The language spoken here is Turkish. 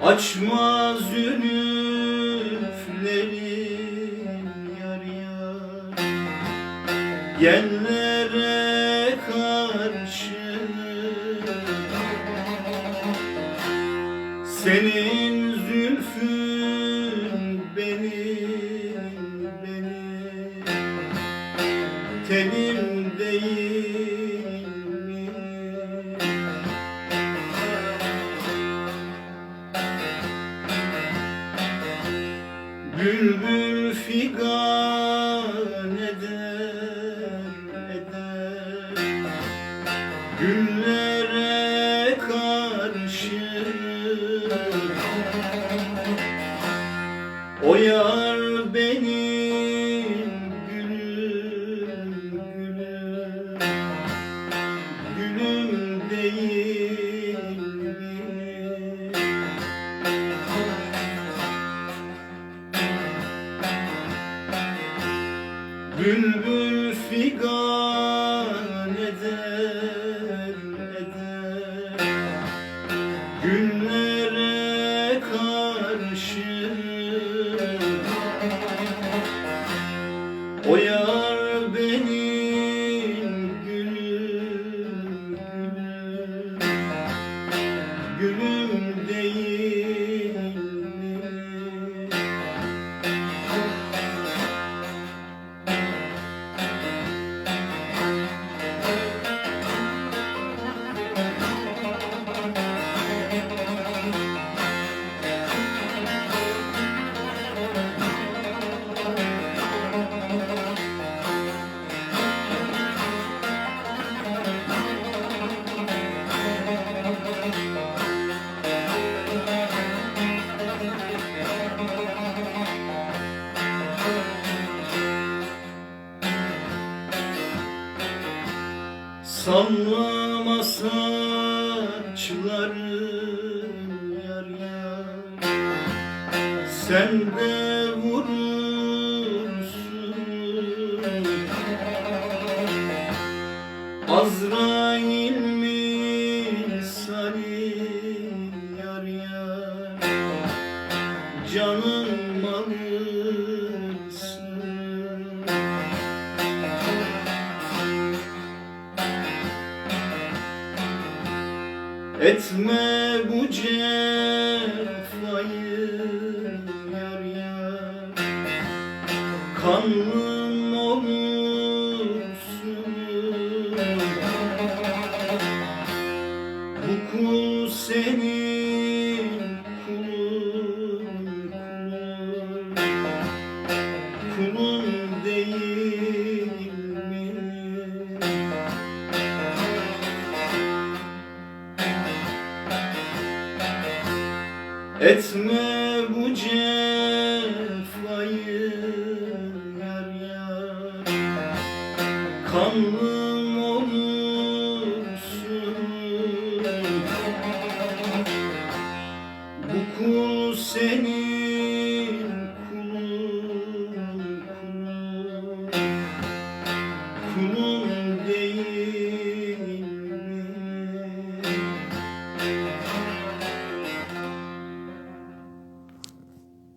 Açma zülüflerin yar yar, yerlere karşı. Senin zülfün benim tenim değil mi? Bülbül figan eder güllere karşı. O yar benim gülüm, gülüm değil mi? Bülbül figan eder güllere karşı. O yar benim gülüm, gülüm değil mi? Sallama saçlarım yar yar, sen de vurursun. Azrail misali yar yar, canın malısın. Etme bu cefayı yar yar, kanlım olursun. Bu kul senin kulun değil mi? Etme bu cefayı yar yar, kanlım olursun. Bu kul senin kulun değil.